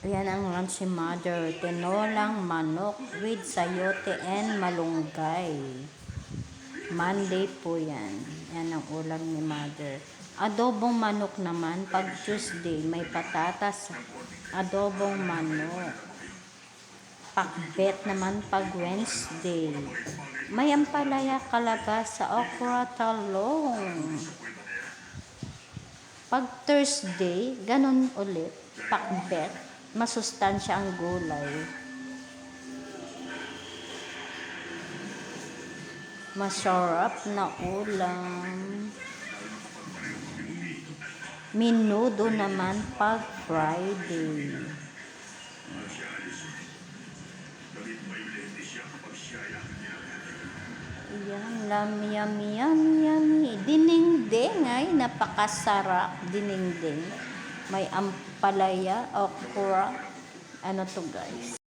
Ayan ang lunch ni Mother. Tinolang manok with sayote and malunggay. Monday po yan. Yan ang ulam ni Mother. Adobong manok naman pag Tuesday. May patatas. Adobong manok. Pakbet naman pag Wednesday. May ampalaya, kalabasa, okra, talong. Pag Thursday, ganun ulit. Pakbet. Masustansya ang gulay. Masarap na ulam. Menudo naman pag Friday. Ayan, yummy, yummy, yummy. Dinengdeng ay napakasarap. Dinengdeng. May ampalaya, okra. Ano to guys?